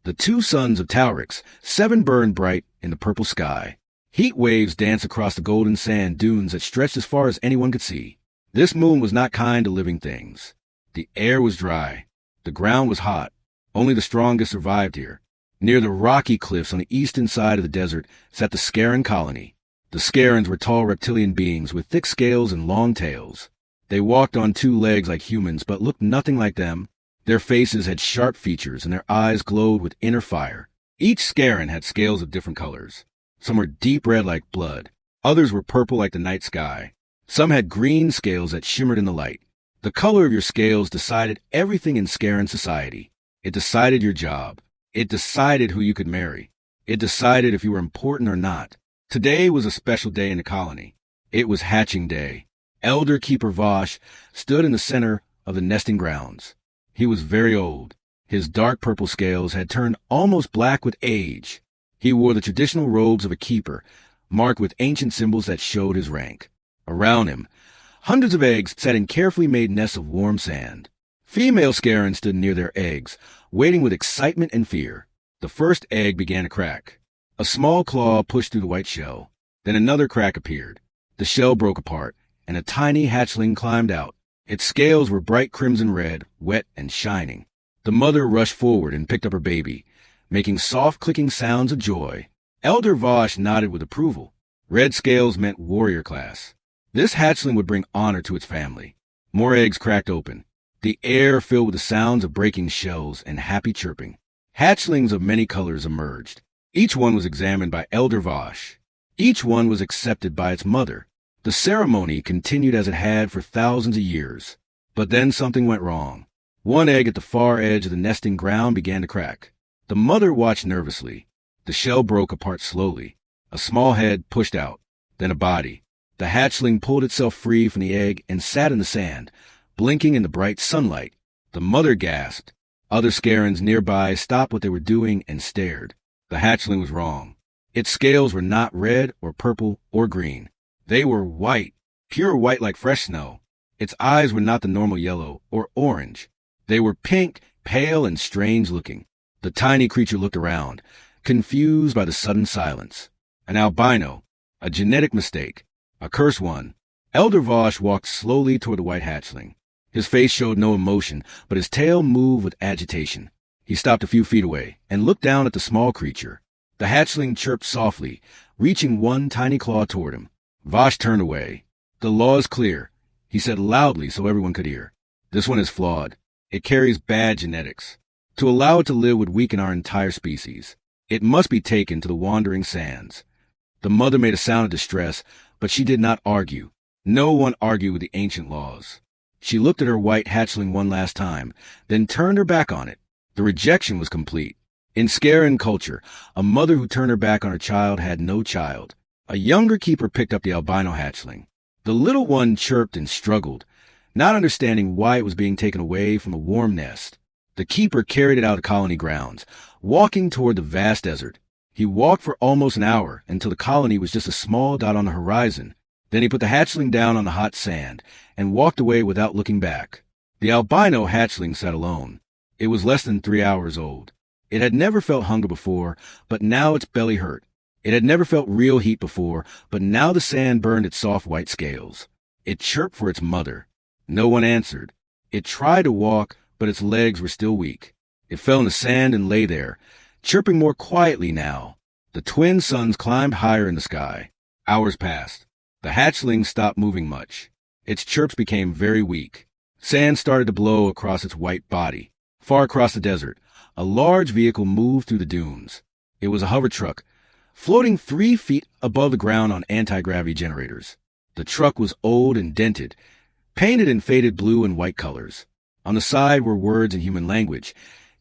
The two suns of Taurix, 7 burned bright in the purple sky. Heat waves danced across the golden sand dunes that stretched as far as anyone could see. This moon was not kind to living things. The air was dry. The ground was hot. Only the strongest survived here. Near the rocky cliffs on the eastern side of the desert sat the Scaran colony. The Scarans were tall reptilian beings with thick scales and long tails. They walked on 2 legs like humans, but looked nothing like them. Their faces had sharp features, and their eyes glowed with inner fire. Each Scaran had scales of different colors. Some were deep red like blood. Others were purple like the night sky. Some had green scales that shimmered in the light. The color of your scales decided everything in Scaran society. It decided your job. It decided who you could marry. It decided if you were important or not. Today was a special day in the colony. It was hatching day. Elder Keeper Vosh stood in the center of the nesting grounds. He was very old. His dark purple scales had turned almost black with age. He wore the traditional robes of a keeper, marked with ancient symbols that showed his rank. Around him, hundreds of eggs sat in carefully made nests of warm sand. Female Scarans stood near their eggs, waiting with excitement and fear. The first egg began to crack. A small claw pushed through the white shell. Then another crack appeared. The shell broke apart, and a tiny hatchling climbed out. Its scales were bright crimson red, wet and shining. The mother rushed forward and picked up her baby, making soft clicking sounds of joy. Elder Vosh nodded with approval. Red scales meant warrior class. This hatchling would bring honor to its family. More eggs cracked open. The air filled with the sounds of breaking shells and happy chirping. Hatchlings of many colors emerged. Each one was examined by Elder Vosh. Each one was accepted by its mother. The ceremony continued as it had for thousands of years. But then something went wrong. One egg at the far edge of the nesting ground began to crack. The mother watched nervously. The shell broke apart slowly. A small head pushed out, then a body. The hatchling pulled itself free from the egg and sat in the sand, blinking in the bright sunlight. The mother gasped. Other Scarans nearby stopped what they were doing and stared. The hatchling was wrong. Its scales were not red or purple or green. They were white, pure white like fresh snow. Its eyes were not the normal yellow or orange. They were pink, pale, and strange looking. The tiny creature looked around, confused by the sudden silence. An albino, a genetic mistake, a cursed one. Elder Vosh walked slowly toward the white hatchling. His face showed no emotion, but his tail moved with agitation. He stopped a few feet away and looked down at the small creature. The hatchling chirped softly, reaching one tiny claw toward him. Vosh turned away. "The law is clear," he said loudly so everyone could hear. "This one is flawed. It carries bad genetics. To allow it to live would weaken our entire species. It must be taken to the wandering sands." The mother made a sound of distress, but she did not argue. No one argued with the ancient laws. She looked at her white hatchling one last time, then turned her back on it. The rejection was complete. In Scaran culture, a mother who turned her back on her child had no child. A younger keeper picked up the albino hatchling. The little one chirped and struggled, not understanding why it was being taken away from a warm nest. The keeper carried it out of colony grounds, walking toward the vast desert. He walked for almost an hour until the colony was just a small dot on the horizon. Then he put the hatchling down on the hot sand and walked away without looking back. The albino hatchling sat alone. It was less than 3 hours old. It had never felt hunger before, but now its belly hurt. It had never felt real heat before, but now the sand burned its soft white scales. It chirped for its mother. No one answered. It tried to walk, but its legs were still weak. It fell in the sand and lay there, chirping more quietly now. The twin suns climbed higher in the sky. Hours passed. The hatchling stopped moving much. Its chirps became very weak. Sand started to blow across its white body. Far across the desert, a large vehicle moved through the dunes. It was a hover truck, floating 3 feet above the ground on anti-gravity generators. The truck was old and dented, painted in faded blue and white colors. On the side were words in human language: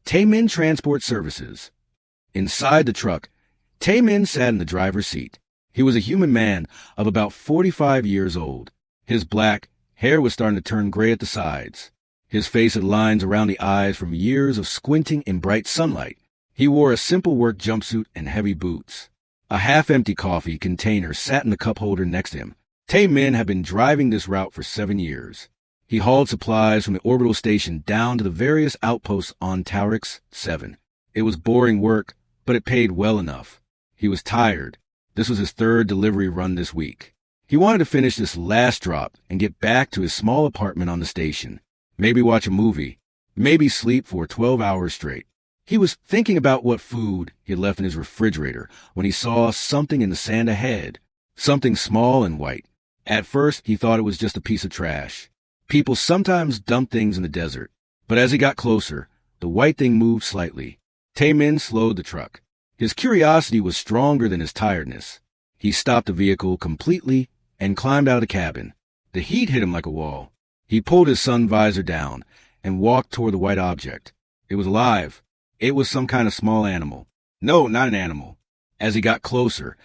Taemin Transport Services. Inside the truck, Taemin sat in the driver's seat. He was a human man of about 45 years old. His black hair was starting to turn gray at the sides. His face had lines around the eyes from years of squinting in bright sunlight. He wore a simple work jumpsuit and heavy boots. A half-empty coffee container sat in the cup holder next to him. Taemin had been driving this route for 7 years. He hauled supplies from the orbital station down to the various outposts on Taurix 7. It was boring work, but it paid well enough. He was tired. This was his third delivery run this week. He wanted to finish this last drop and get back to his small apartment on the station. Maybe watch a movie. Maybe sleep for 12 hours straight. He was thinking about what food he had left in his refrigerator when he saw something in the sand ahead. Something small and white. At first, he thought it was just a piece of trash. People sometimes dump things in the desert. But as he got closer, the white thing moved slightly. Tae-min slowed the truck. His curiosity was stronger than his tiredness. He stopped the vehicle completely and climbed out of the cabin. The heat hit him like a wall. He pulled his sun visor down and walked toward the white object. It was alive. It was some kind of small animal. No, not an animal. As he got closer,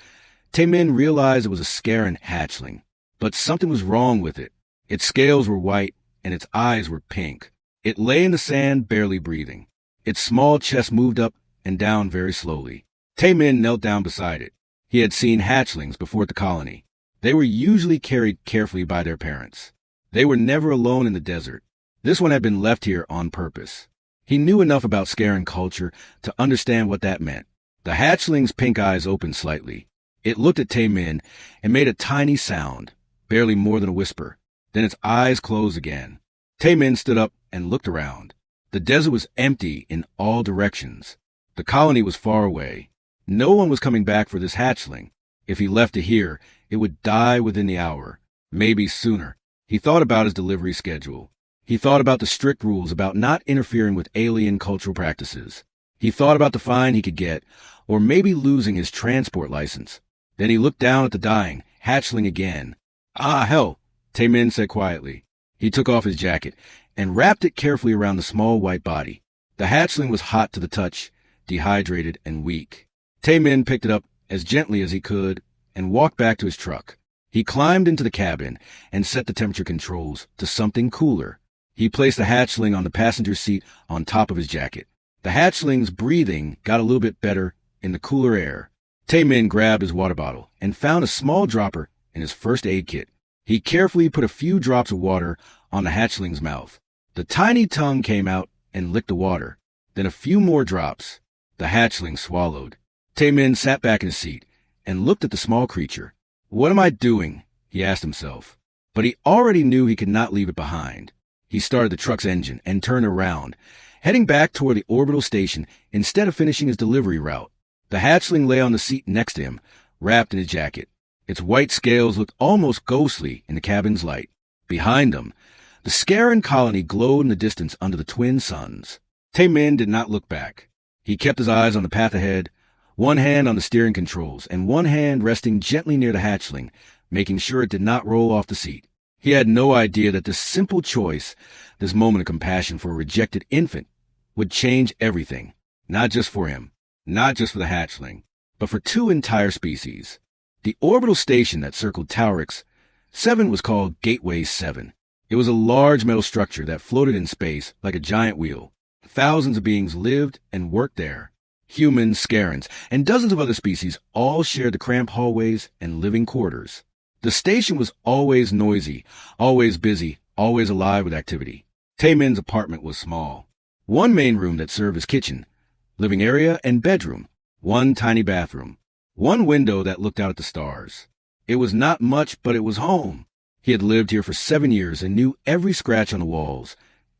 Tae-min realized it was a Scaran hatchling. But something was wrong with it. Its scales were white and its eyes were pink. It lay in the sand, barely breathing. Its small chest moved up and down very slowly. Tae-min knelt down beside it. He had seen hatchlings before at the colony. They were usually carried carefully by their parents. They were never alone in the desert. This one had been left here on purpose. He knew enough about Scaran culture to understand what that meant. The hatchling's pink eyes opened slightly. It looked at Tae-min and made a tiny sound, barely more than a whisper. Then its eyes closed again. Tae-min stood up and looked around. The desert was empty in all directions. The colony was far away. No one was coming back for this hatchling. If he left it here, it would die within the hour, maybe sooner. He thought about his delivery schedule. He thought about the strict rules about not interfering with alien cultural practices. He thought about the fine he could get, or maybe losing his transport license. Then he looked down at the dying hatchling again. "Ah, hell," Tae-min said quietly. He took off his jacket and wrapped it carefully around the small white body. The hatchling was hot to the touch, dehydrated and weak. Tae-min picked it up as gently as he could and walked back to his truck. He climbed into the cabin and set the temperature controls to something cooler. He placed the hatchling on the passenger seat on top of his jacket. The hatchling's breathing got a little bit better in the cooler air. Tae-min grabbed his water bottle and found a small dropper in his first aid kit. He carefully put a few drops of water on the hatchling's mouth. The tiny tongue came out and licked the water. Then a few more drops. The hatchling swallowed. Tae-min sat back in his seat and looked at the small creature. "What am I doing?" he asked himself. But he already knew he could not leave it behind. He started the truck's engine and turned around, heading back toward the orbital station instead of finishing his delivery route. The hatchling lay on the seat next to him, wrapped in his jacket. Its white scales looked almost ghostly in the cabin's light. Behind them, the Scaran colony glowed in the distance under the twin suns. Tae-min did not look back. He kept his eyes on the path ahead, one hand on the steering controls and one hand resting gently near the hatchling, making sure it did not roll off the seat. He had no idea that this simple choice, this moment of compassion for a rejected infant, would change everything. Not just for him, not just for the hatchling, but for two entire species. The orbital station that circled Taurix 7 was called Gateway 7. It was a large metal structure that floated in space like a giant wheel. Thousands of beings lived and worked there. Humans, Scarans, and dozens of other species all shared the cramped hallways and living quarters. The station was always noisy, always busy, always alive with activity. Tae-min's apartment was small. One main room that served as kitchen, living area, and bedroom. One tiny bathroom. One window that looked out at the stars. It was not much, but it was home. He had lived here for 7 years and knew every scratch on the walls,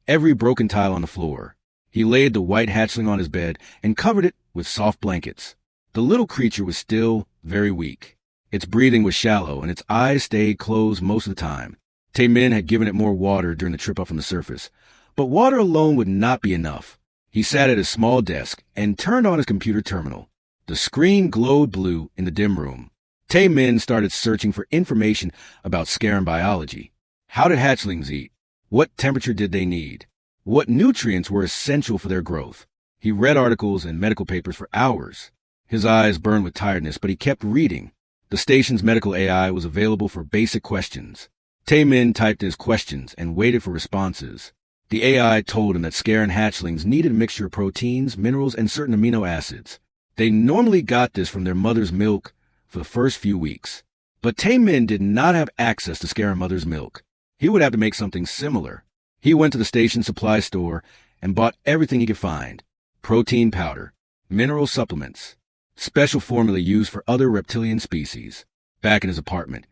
every broken tile on the floor. He laid the white hatchling on his bed and covered it with soft blankets. The little creature was still very weak. Its breathing was shallow and its eyes stayed closed most of the time. Tae-min had given it more water during the trip up from the surface, but water alone would not be enough. He sat at his small desk and turned on his computer terminal. The screen glowed blue in the dim room. Tae-min started searching for information about Scaran biology. How did hatchlings eat? What temperature did they need? What nutrients were essential for their growth? He read articles and medical papers for hours. His eyes burned with tiredness, but he kept reading. The station's medical AI was available for basic questions. Tae-min typed his questions and waited for responses. The AI told him that Scaran hatchlings needed a mixture of proteins, minerals, and certain amino acids. They normally got this from their mother's milk for the first few weeks. But Tae-min did not have access to Scaran mother's milk. He would have to make something similar. He went to the station supply store and bought everything he could find. Protein powder, mineral supplements, special formula used for other reptilian species. Back in his apartment,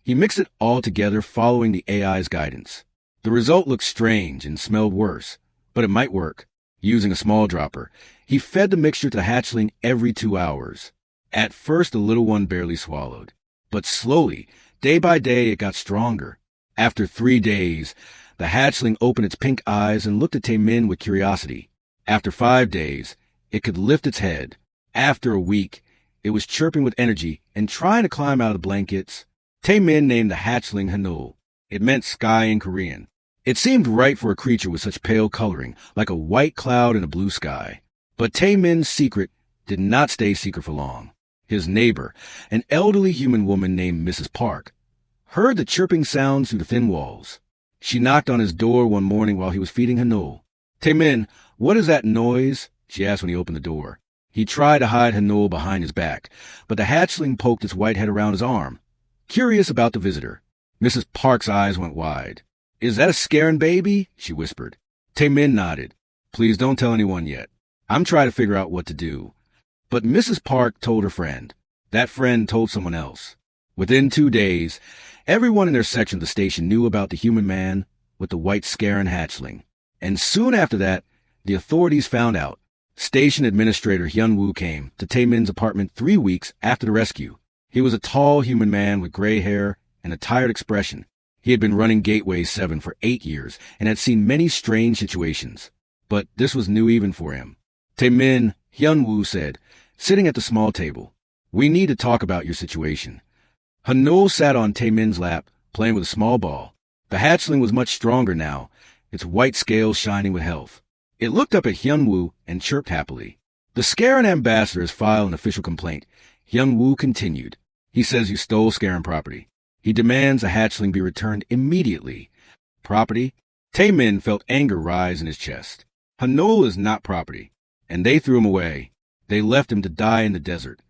he mixed it all together following the AI's guidance. The result looked strange and smelled worse, but it might work. Using a small dropper, he fed the mixture to the hatchling every 2 hours. At first, the little one barely swallowed, but slowly, day by day, it got stronger. After 3 days, the hatchling opened its pink eyes and looked at Taemin with curiosity. After 5 days, it could lift its head. After a week, it was chirping with energy and trying to climb out of the blankets. Taemin named the hatchling Hanul. It meant sky in Korean. It seemed right for a creature with such pale coloring, like a white cloud in a blue sky. But Taemin's secret did not stay secret for long. His neighbor, an elderly human woman named Mrs. Park, heard the chirping sounds through the thin walls. She knocked on his door one morning while he was feeding Hanul. "Taemin, what is that noise?" she asked when he opened the door. He tried to hide Hanul behind his back, but the hatchling poked its white head around his arm, curious about the visitor. Mrs. Park's eyes went wide. "Is that a scaring baby?" she whispered. Taemin nodded. "Please don't tell anyone yet. I'm trying to figure out what to do." But Mrs. Park told her friend. That friend told someone else. Within 2 days, everyone in their section of the station knew about the human man with the white scaring hatchling. And soon after that, the authorities found out. Station Administrator Hyun-woo came to Taemin's apartment 3 weeks after the rescue. He was a tall human man with gray hair and a tired expression. He had been running Gateway 7 for 8 years and had seen many strange situations. But this was new even for him. "Taemin," Hyun-woo said, sitting at the small table, "we need to talk about your situation." Hanul sat on Taemin's lap, playing with a small ball. The hatchling was much stronger now, its white scales shining with health. It looked up at Hyun-woo and chirped happily. "The Scaran ambassador has filed an official complaint," Hyun-woo continued. "He says you stole Scaran property. He demands a hatchling be returned immediately." "Property?" Taemin felt anger rise in his chest. "Hanul is not property, and they threw him away. They left him to die in the desert."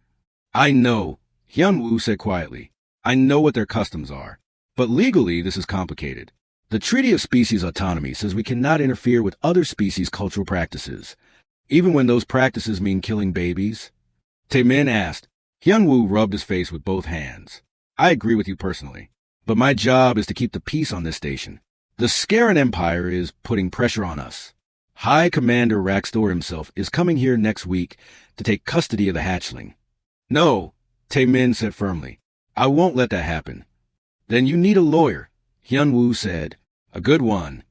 "I know," Hyun-woo said quietly. "I know what their customs are. But legally, this is complicated. The Treaty of Species Autonomy says we cannot interfere with other species' cultural practices, even when those practices mean killing babies." Taemin asked. Hyun-woo rubbed his face with both hands. "I agree with you personally, but my job is to keep the peace on this station. The Scaran Empire is putting pressure on us. High Commander Raxtor himself is coming here next week to take custody of the hatchling." "No," Taemin said firmly. "I won't let that happen." "Then you need a lawyer," Hyun-woo said. "A good one."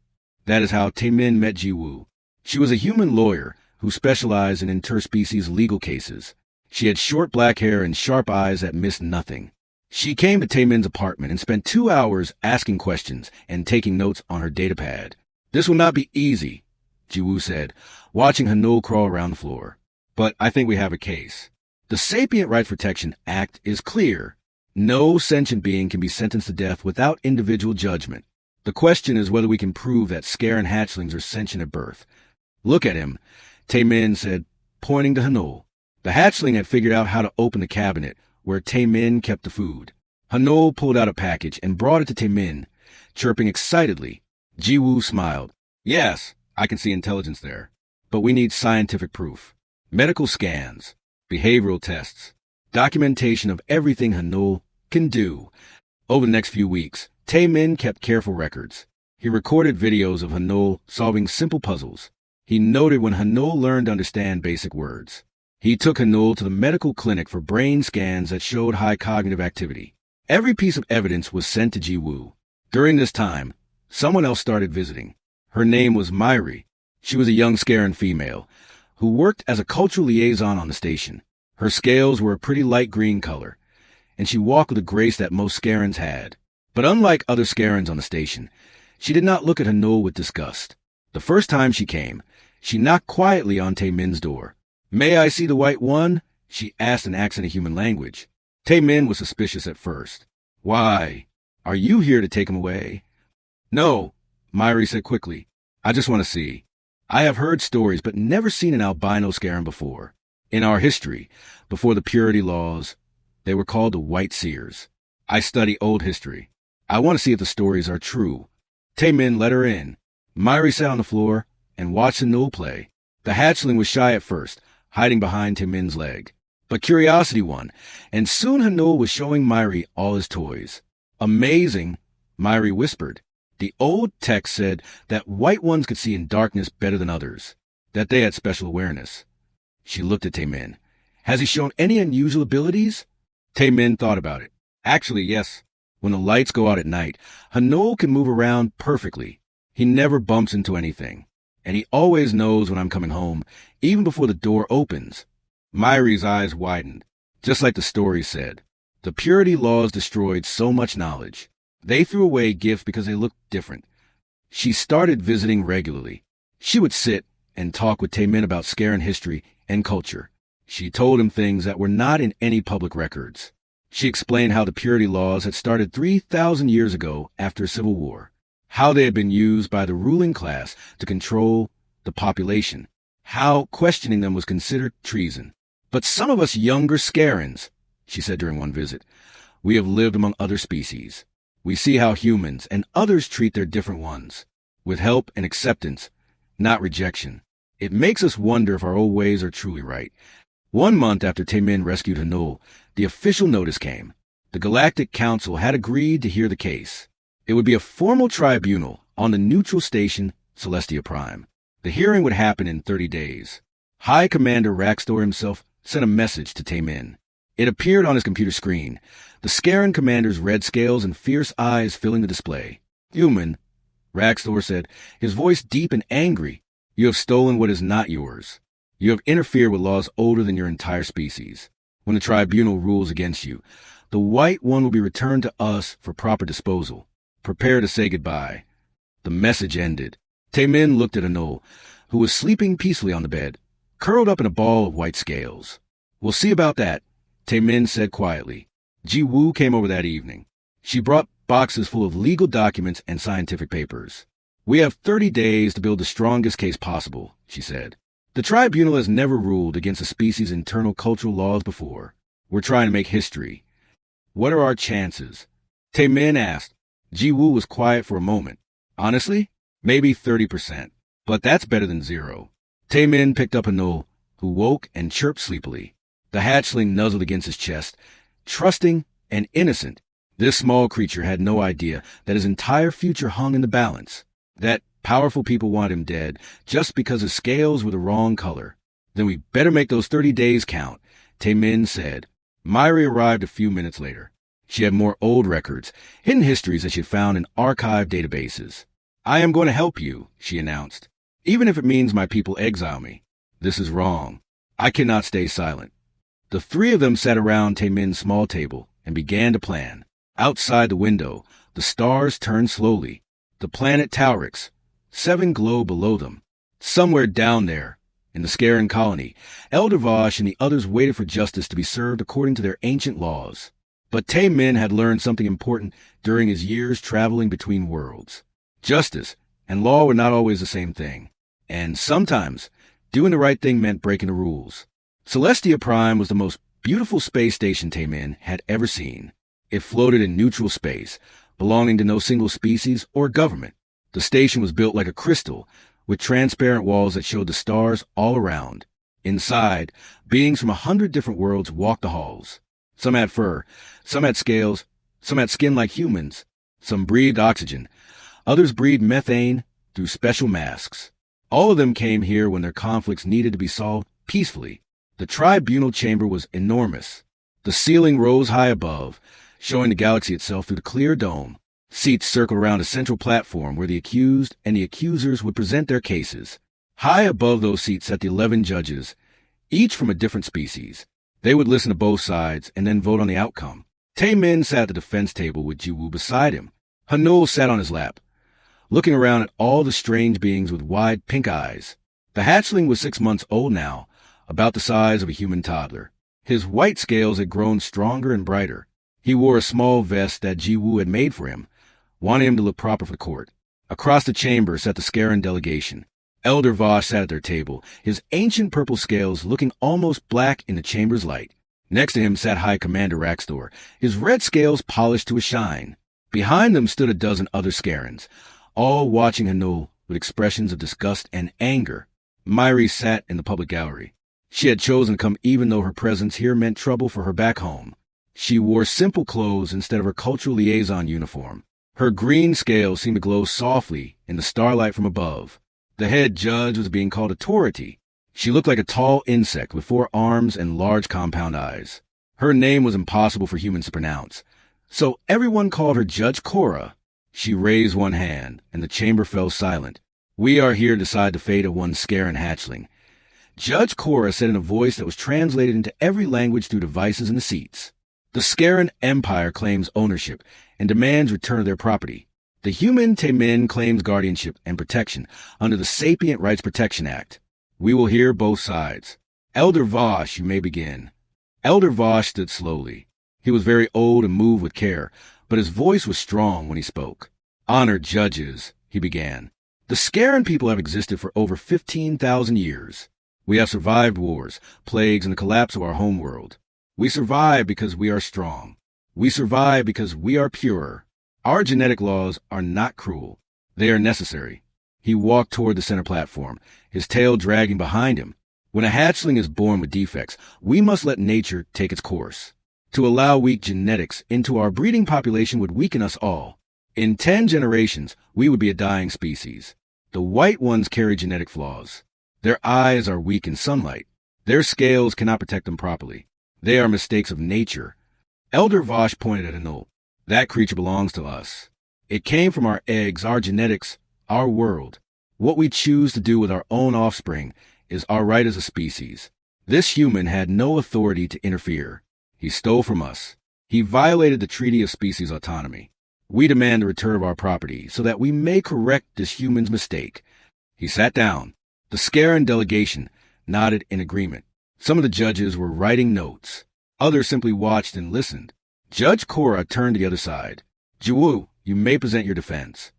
That is how Taemin met Ji-woo. She was a human lawyer who specialized in interspecies legal cases. She had short black hair and sharp eyes that missed nothing. She came to Taemin's apartment and spent 2 hours asking questions and taking notes on her datapad. "This will not be easy," Ji-woo said, watching Hanul crawl around the floor. "But I think we have a case. The Sapient Rights Protection Act is clear. No sentient being can be sentenced to death without individual judgment. The question is whether we can prove that Scaran hatchlings are sentient at birth." "Look at him," Taemin said, pointing to Hanul. The hatchling had figured out how to open the cabinet where Taemin kept the food. Hanul pulled out a package and brought it to Taemin, chirping excitedly. Ji-woo smiled. "Yes, I can see intelligence there. But we need scientific proof. Medical scans, behavioral tests, documentation of everything Hanul can do." Over the next few weeks, Taemin kept careful records. He recorded videos of Hanul solving simple puzzles. He noted when Hanul learned to understand basic words. He took Hanul to the medical clinic for brain scans that showed high cognitive activity. Every piece of evidence was sent to Ji-woo. During this time, someone else started visiting. Her name was Myri. She was a young Scaran female who worked as a cultural liaison on the station. Her scales were a pretty light green color, and she walked with a grace that most Scarans had. But unlike other Scarans on the station, she did not look at Hanul with disgust. The first time she came, she knocked quietly on Taemin's door. "May I see the white one?" she asked in accent of human language. Taemin was suspicious at first. "Why? Are you here to take him away?" "No," Myri said quickly. "I just want to see. I have heard stories but never seen an albino Scaran before. In our history, before the purity laws, they were called the White Seers. I study old history. I want to see if the stories are true." Taemin let her in. Myri sat on the floor and watched Hanul play. The hatchling was shy at first, hiding behind Taemin's leg. But curiosity won, and soon Hanul was showing Myri all his toys. Amazing, Myri whispered. The old text said that white ones could see in darkness better than others, that they had special awareness. She looked at Taemin. Has he shown any unusual abilities? Taemin thought about it. Actually, yes. When the lights go out at night, Hanul can move around perfectly. He never bumps into anything. And he always knows when I'm coming home, even before the door opens. Myri's eyes widened. Just like the story said, the purity laws destroyed so much knowledge. They threw away gifts because they looked different. She started visiting regularly. She would sit and talk with Taemin about Scaran history and culture. She told him things that were not in any public records. She explained how the purity laws had started 3,000 years ago after a civil war, how they had been used by the ruling class to control the population, how questioning them was considered treason. But some of us younger Scarans, she said during one visit, we have lived among other species. We see how humans and others treat their different ones, with help and acceptance, not rejection. It makes us wonder if our old ways are truly right. 1 month after Taemin rescued Hanul, the official notice came. The Galactic Council had agreed to hear the case. It would be a formal tribunal on the neutral station, Celestia Prime. The hearing would happen in 30 days. High Commander Raxtor himself sent a message to Taemin. It appeared on his computer screen, the Scaran commander's red scales and fierce eyes filling the display. Human, Raxtor said, his voice deep and angry. You have stolen what is not yours. You have interfered with laws older than your entire species. When the tribunal rules against you, the white one will be returned to us for proper disposal. Prepare to say goodbye. The message ended. Taemin looked at Hanul, who was sleeping peacefully on the bed, curled up in a ball of white scales. We'll see about that, Taemin said quietly. Ji Woo came over that evening. She brought boxes full of legal documents and scientific papers. We have 30 days to build the strongest case possible, she said. The tribunal has never ruled against a species' internal cultural laws before. We're trying to make history. What are our chances? Taemin asked. Ji Woo was quiet for a moment. Honestly, maybe 30%. But that's better than 0. Taemin picked up Hanul, who woke and chirped sleepily. The hatchling nuzzled against his chest, trusting and innocent. This small creature had no idea that his entire future hung in the balance, that powerful people wanted him dead just because his scales were the wrong color. Then we better make those 30 days count, Taemin said. Myri arrived a few minutes later. She had more old records, hidden histories that she had found in archived databases. I am going to help you, she announced, even if it means my people exile me. This is wrong. I cannot stay silent. The three of them sat around Taemin's small table and began to plan. Outside the window, the stars turned slowly. The planet Taurix, 7 glowed below them. Somewhere down there, in the Scaran colony, Elder Vosh and the others waited for justice to be served according to their ancient laws. But Taemin had learned something important during his years traveling between worlds. Justice and law were not always the same thing. And sometimes, doing the right thing meant breaking the rules. Celestia Prime was the most beautiful space station Taemin had ever seen. It floated in neutral space, belonging to no single species or government. The station was built like a crystal, with transparent walls that showed the stars all around. Inside, beings from 100 different worlds walked the halls. Some had fur, some had scales, some had skin like humans, some breathed oxygen, others breathed methane through special masks. All of them came here when their conflicts needed to be solved peacefully. The tribunal chamber was enormous. The ceiling rose high above, showing the galaxy itself through the clear dome. Seats circled around a central platform where the accused and the accusers would present their cases. High above those seats sat the 11 judges, each from a different species. They would listen to both sides and then vote on the outcome. Taemin sat at the defense table with Ji Woo beside him. Hanul sat on his lap, looking around at all the strange beings with wide pink eyes. The hatchling was 6 months old now, about the size of a human toddler. His white scales had grown stronger and brighter. He wore a small vest that Ji Woo had made for him, wanting him to look proper for the court. Across the chamber sat the Scaran delegation. Elder Vosh sat at their table, his ancient purple scales looking almost black in the chamber's light. Next to him sat High Commander Raxtor, his red scales polished to a shine. Behind them stood a dozen other Scarans, all watching Hanul with expressions of disgust and anger. Myri sat in the public gallery. She had chosen to come even though her presence here meant trouble for her back home. She wore simple clothes instead of her cultural liaison uniform. Her green scales seemed to glow softly in the starlight from above. The head judge was being called authority. She looked like a tall insect with 4 arms and large compound eyes. Her name was impossible for humans to pronounce, so everyone called her Judge Cora. She raised one hand, and the chamber fell silent. "We are here to decide the fate of one Scaran hatchling," Judge Cora said in a voice that was translated into every language through devices in the seats. "The Scaran Empire claims ownership and demands return of their property. The human Taemin claims guardianship and protection under the Sapient Rights Protection Act. We will hear both sides. Elder Vosh, you may begin." Elder Vosh stood slowly. He was very old and moved with care, but his voice was strong when he spoke. "Honored judges," he began. "The Scaran people have existed for over 15,000 years. We have survived wars, plagues, and the collapse of our homeworld. We survive because we are strong. We survive because we are pure. Our genetic laws are not cruel. They are necessary." He walked toward the center platform, his tail dragging behind him. "When a hatchling is born with defects, we must let nature take its course. To allow weak genetics into our breeding population would weaken us all. In 10 generations, we would be a dying species. The white ones carry genetic flaws. Their eyes are weak in sunlight. Their scales cannot protect them properly. They are mistakes of nature." Elder Vosh pointed at Anul. "That creature belongs to us. It came from our eggs, our genetics, our world. What we choose to do with our own offspring is our right as a species. This human had no authority to interfere. He stole from us. He violated the Treaty of Species Autonomy. We demand the return of our property so that we may correct this human's mistake." He sat down. The Scaran delegation nodded in agreement. Some of the judges were writing notes. Others simply watched and listened. Judge Cora turned to the other side. "Jiwoo, you may present your defense."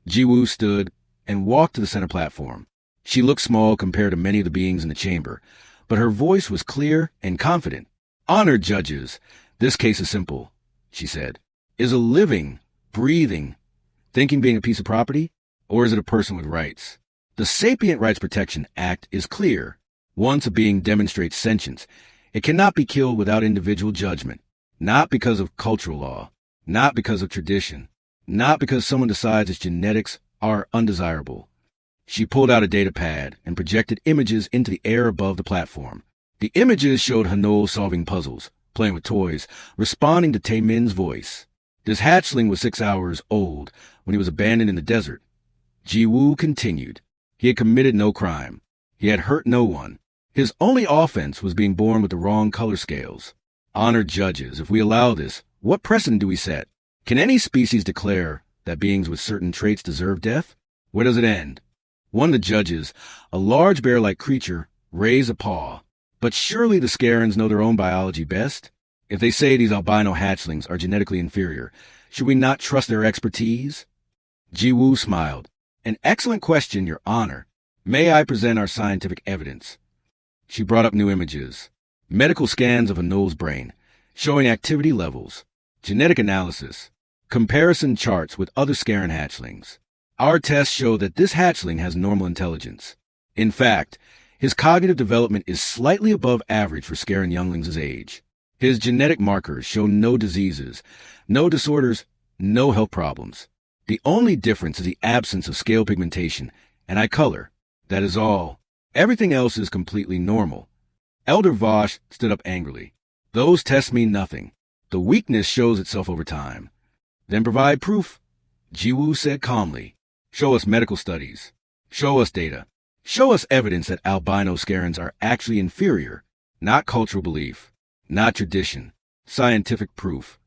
Jiwoo stood and walked to the center platform. She looked small compared to many of the beings in the chamber, but her voice was clear and confident. "Honored judges, this case is simple," she said. "Is a living, breathing, thinking being a piece of property, or is it a person with rights? The Sapient Rights Protection Act is clear. Once a being demonstrates sentience, it cannot be killed without individual judgment, not because of cultural law, not because of tradition, not because someone decides its genetics are undesirable." She pulled out a data pad and projected images into the air above the platform. The images showed Hanol solving puzzles, playing with toys, responding to Taemin's voice. This hatchling was 6 hours old when he was abandoned in the desert. Jiwoo continued. He had committed no crime. He had hurt no one. His only offense was being born with the wrong color scales. "Honored judges, if we allow this, what precedent do we set? Can any species declare that beings with certain traits deserve death? Where does it end?" One of the judges, a large bear-like creature, raised a paw. "But surely the Scarans know their own biology best? If they say these albino hatchlings are genetically inferior, should we not trust their expertise?" Jiwoo smiled. "An excellent question, Your Honor. May I present our scientific evidence?" She brought up new images. Medical scans of Anul's brain, showing activity levels, genetic analysis, comparison charts with other Scaran hatchlings. "Our tests show that this hatchling has normal intelligence. In fact, his cognitive development is slightly above average for Scaran younglings' age. His genetic markers show no diseases, no disorders, no health problems. The only difference is the absence of scale pigmentation and eye color. That is all. Everything else is completely normal." Elder Vosh stood up angrily. "Those tests mean nothing. The weakness shows itself over time." "Then provide proof," Jiwoo said calmly. "Show us medical studies. Show us data. Show us evidence that albino Scarans are actually inferior, not cultural belief, not tradition, scientific proof."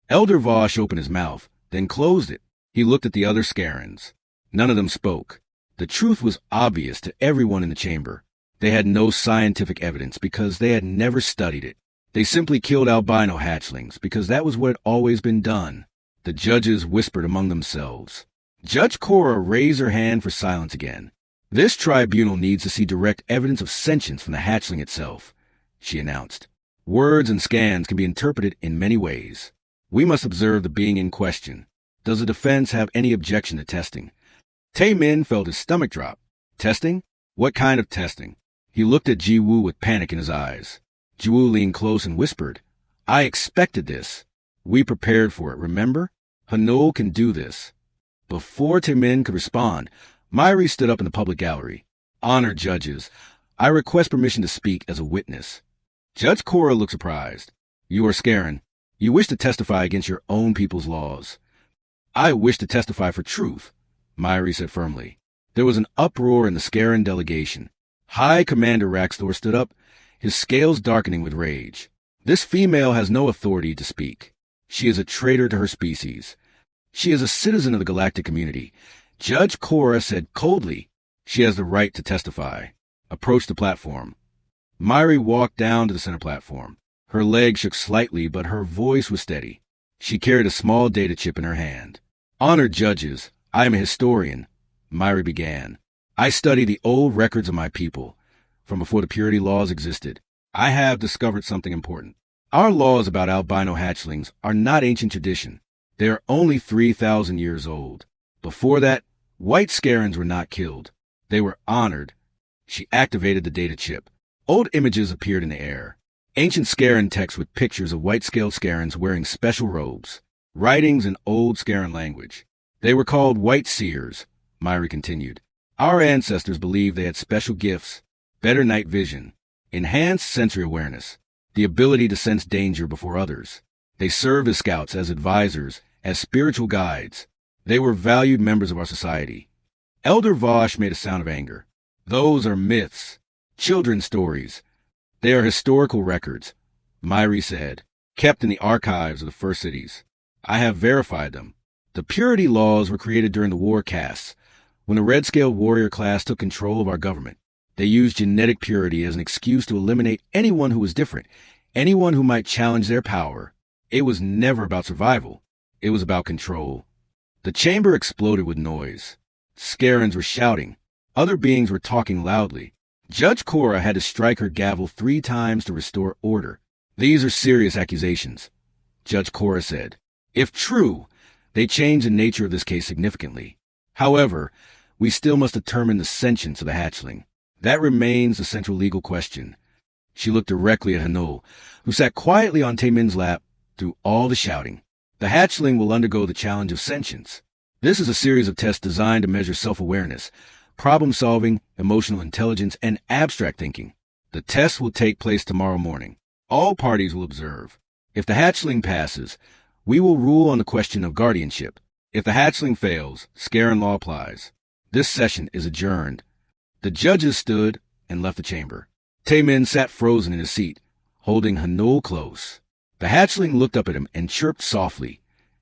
Elder Vosh opened his mouth, then closed it. He looked at the other Scarans. None of them spoke. The truth was obvious to everyone in the chamber. They had no scientific evidence because they had never studied it. They simply killed albino hatchlings because that was what had always been done. The judges whispered among themselves. Judge Cora raised her hand for silence again. "This tribunal needs to see direct evidence of sentience from the hatchling itself," she announced. "Words and scans can be interpreted in many ways. We must observe the being in question. Does the defense have any objection to testing?" Taemin felt his stomach drop. "Testing? What kind of testing?" He looked at Ji-woo with panic in his eyes. Ji-woo leaned close and whispered, I expected this. We prepared for it, remember? Hanul can do this. Before Taemin could respond, Myri stood up in the public gallery. Honored judges, I request permission to speak as a witness. Judge Cora looked surprised. You are Scaran. You wish to testify against your own people's laws. I wish to testify for truth, Myri said firmly. There was an uproar in the Scaran delegation. High Commander Raxtor stood up, his scales darkening with rage. This female has no authority to speak. She is a traitor to her species. She is a citizen of the galactic community. Judge Cora said coldly, she has the right to testify. Approach the platform. Myri walked down to the center platform. Her leg shook slightly, but her voice was steady. She carried a small data chip in her hand. Honored judges, I am a historian, Myri began. I study the old records of my people, from before the purity laws existed. I have discovered something important. Our laws about albino hatchlings are not ancient tradition. They are only 3,000 years old. Before that, white Scarans were not killed. They were honored. She activated the data chip. Old images appeared in the air. Ancient Scaran text with pictures of white-scaled Scarans wearing special robes. Writings in old Scaran language. They were called White Seers, Myri continued. Our ancestors believed they had special gifts, better night vision, enhanced sensory awareness, the ability to sense danger before others. They served as scouts, as advisors, as spiritual guides. They were valued members of our society. Elder Vosh made a sound of anger. Those are myths, children's stories. They are historical records, Myri said, kept in the archives of the first cities. I have verified them. The purity laws were created during the war castes, when the red-scaled warrior class took control of our government. They used genetic purity as an excuse to eliminate anyone who was different, anyone who might challenge their power. It was never about survival. It was about control. The chamber exploded with noise. Scarans were shouting. Other beings were talking loudly. Judge Cora had to strike her gavel 3 times to restore order. These are serious accusations, Judge Cora said. If true, they change the nature of this case significantly. However, we still must determine the sentience of the hatchling. That remains the central legal question. She looked directly at Hanul, who sat quietly on Taemin's lap through all the shouting. The hatchling will undergo the challenge of sentience. This is a series of tests designed to measure self-awareness, problem-solving, emotional intelligence, and abstract thinking. The test will take place tomorrow morning. All parties will observe. If the hatchling passes, we will rule on the question of guardianship. If the hatchling fails, Scaran law applies. This session is adjourned. The judges stood and left the chamber. Taemin sat frozen in his seat, holding Hanul close. The hatchling looked up at him and chirped softly,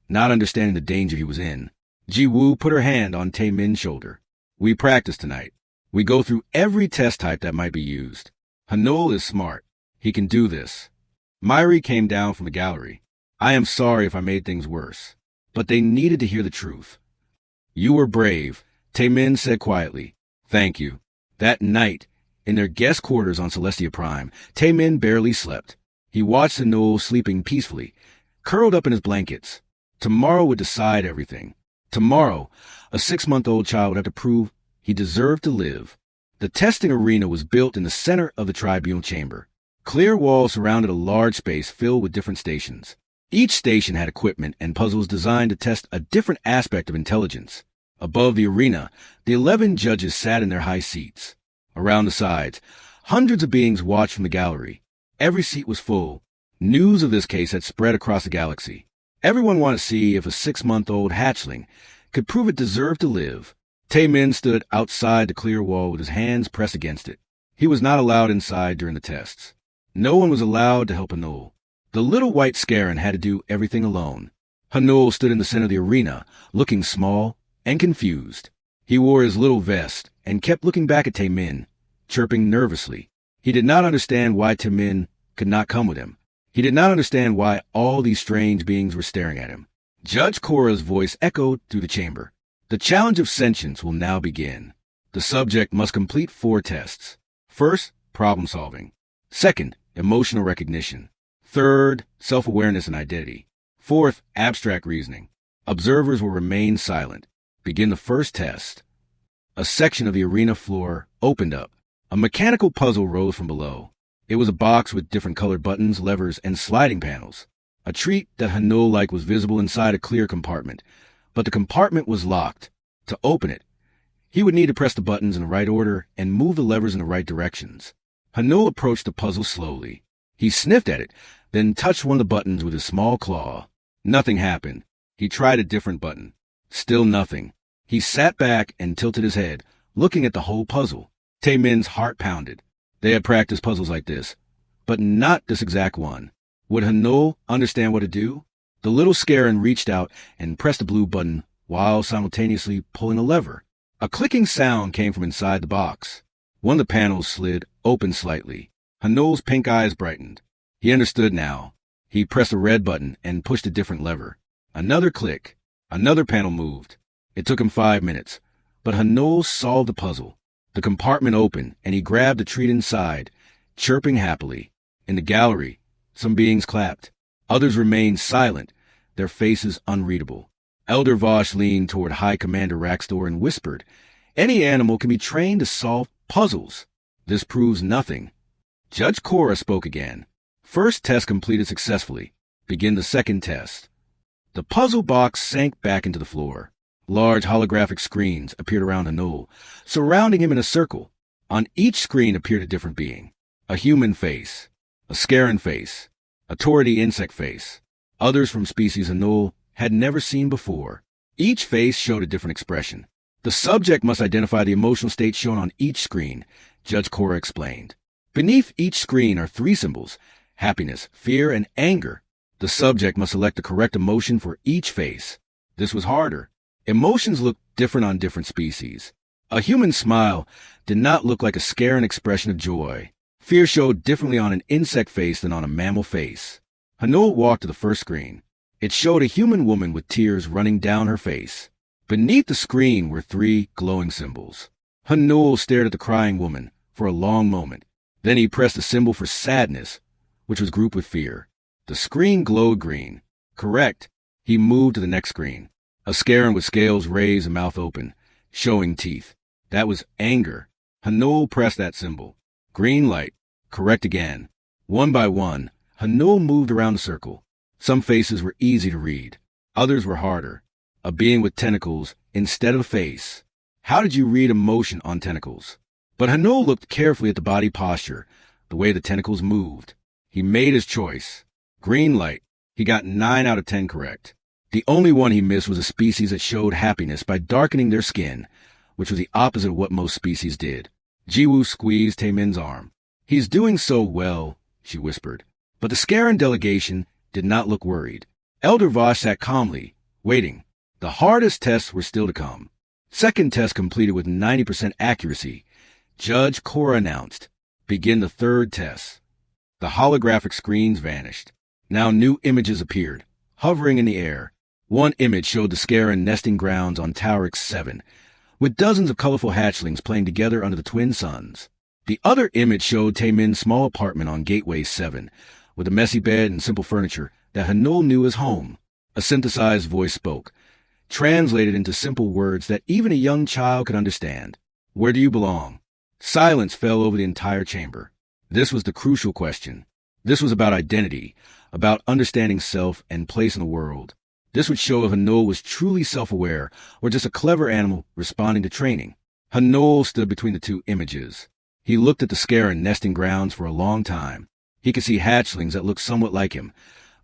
not understanding the danger he was in. Ji-woo put her hand on Taemin's shoulder. We practice tonight. We go through every test type that might be used. Hanul is smart. He can do this. Myri came down from the gallery. I am sorry if I made things worse, but they needed to hear the truth. You were brave, Taemin said quietly. Thank you. That night, in their guest quarters on Celestia Prime, Taemin barely slept. He watched Hanul sleeping peacefully, curled up in his blankets. Tomorrow would decide everything. Tomorrow, a 6-month-old child would have to prove he deserved to live. The testing arena was built in the center of the tribunal chamber. Clear walls surrounded a large space filled with different stations. Each station had equipment and puzzles designed to test a different aspect of intelligence. Above the arena, the 11 judges sat in their high seats. Around the sides, hundreds of beings watched from the gallery. Every seat was full. News of this case had spread across the galaxy. Everyone wanted to see if a 6-month-old hatchling could prove it deserved to live. Taemin stood outside the clear wall with his hands pressed against it. He was not allowed inside during the tests. No one was allowed to help Hanul. The little white Scaran had to do everything alone. Hanul stood in the center of the arena, looking small and confused. He wore his little vest and kept looking back at Taemin, chirping nervously. He did not understand why Taemin could not come with him. He did not understand why all these strange beings were staring at him. Judge Cora's voice echoed through the chamber. The challenge of sentience will now begin. The subject must complete 4 tests. First, problem solving. Second, emotional recognition. Third, self-awareness and identity. Fourth, abstract reasoning. Observers will remain silent. Begin the first test. A section of the arena floor opened up. A mechanical puzzle rose from below. It was a box with different colored buttons, levers, and sliding panels. A treat that Hanul-like was visible inside a clear compartment, but the compartment was locked. To open it, he would need to press the buttons in the right order and move the levers in the right directions. Hanul approached the puzzle slowly. He sniffed at it, then touched one of the buttons with his small claw. Nothing happened. He tried a different button. Still nothing. He sat back and tilted his head, looking at the whole puzzle. Taemin's heart pounded. They had practiced puzzles like this, but not this exact one. Would Hanul understand what to do? The little Scaran reached out and pressed the blue button while simultaneously pulling a lever. A clicking sound came from inside the box. One of the panels slid open slightly. Hanul's pink eyes brightened. He understood now. He pressed a red button and pushed a different lever. Another click. Another panel moved. It took him 5 minutes, but Hanul solved the puzzle. The compartment opened, and he grabbed the treat inside, chirping happily. In the gallery, some beings clapped. Others remained silent, their faces unreadable. Elder Vosh leaned toward High Commander Raxdor and whispered, "Any animal can be trained to solve puzzles. This proves nothing." Judge Cora spoke again. "First test completed successfully. Begin the second test." The puzzle box sank back into the floor. Large holographic screens appeared around Hanul, surrounding him in a circle. On each screen appeared a different being. A human face, a Scaran face, a Tauridy insect face. Others from species Hanul had never seen before. Each face showed a different expression. The subject must identify the emotional state shown on each screen, Judge Cora explained. Beneath each screen are 3 symbols: happiness, fear, and anger. The subject must select the correct emotion for each face. This was harder. Emotions looked different on different species. A human smile did not look like a Scaran expression of joy. Fear showed differently on an insect face than on a mammal face. Hanul walked to the first screen. It showed a human woman with tears running down her face. Beneath the screen were 3 glowing symbols. Hanul stared at the crying woman for a long moment. Then he pressed the symbol for sadness, which was grouped with fear. The screen glowed green. Correct. He moved to the next screen. A Scaran with scales raised and mouth open, showing teeth. That was anger. Hanul pressed that symbol. Green light. Correct again. One by one, Hanul moved around the circle. Some faces were easy to read. Others were harder. A being with tentacles instead of a face. How did you read emotion on tentacles? But Hanul looked carefully at the body posture, the way the tentacles moved. He made his choice. Green light. He got 9 out of 10 correct. The only one he missed was a species that showed happiness by darkening their skin, which was the opposite of what most species did. Jiwoo squeezed Taemin's arm. "He's doing so well," she whispered. But the Scaran delegation did not look worried. Elder Vosh sat calmly, waiting. The hardest tests were still to come. Second test completed with 90% accuracy. Judge Cora announced, "Begin the third test." The holographic screens vanished. Now new images appeared, hovering in the air. One image showed the Scaran nesting grounds on Taurix 7, with dozens of colorful hatchlings playing together under the twin suns. The other image showed Taemin's small apartment on Gateway 7, with a messy bed and simple furniture that Hanul knew as home. A synthesized voice spoke, translated into simple words that even a young child could understand. "Where do you belong?" Silence fell over the entire chamber. This was the crucial question. This was about identity, about understanding self and place in the world. This would show if Hanul was truly self-aware or just a clever animal responding to training. Hanul stood between the 2 images. He looked at the Scaran nesting grounds for a long time. He could see hatchlings that looked somewhat like him,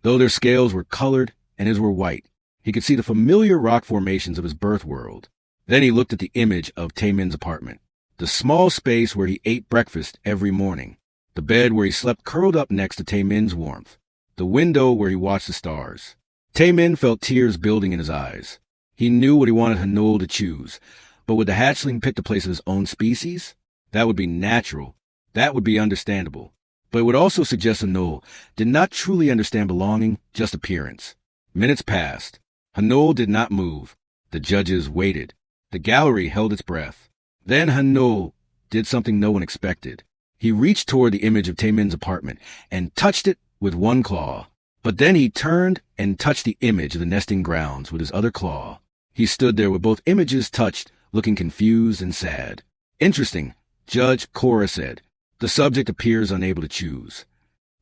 though their scales were colored and his were white. He could see the familiar rock formations of his birth world. Then he looked at the image of Taemin's apartment, the small space where he ate breakfast every morning, the bed where he slept curled up next to Taemin's warmth, the window where he watched the stars. Taemin felt tears building in his eyes. He knew what he wanted Hanul to choose, but would the hatchling pick the place of his own species? That would be natural. That would be understandable. But it would also suggest Hanul did not truly understand belonging, just appearance. Minutes passed. Hanul did not move. The judges waited. The gallery held its breath. Then Hanul did something no one expected. He reached toward the image of Taemin's apartment and touched it with one claw. But then he turned and touched the image of the nesting grounds with his other claw. He stood there with both images touched, looking confused and sad. "Interesting," Judge Cora said. The subject appears unable to choose.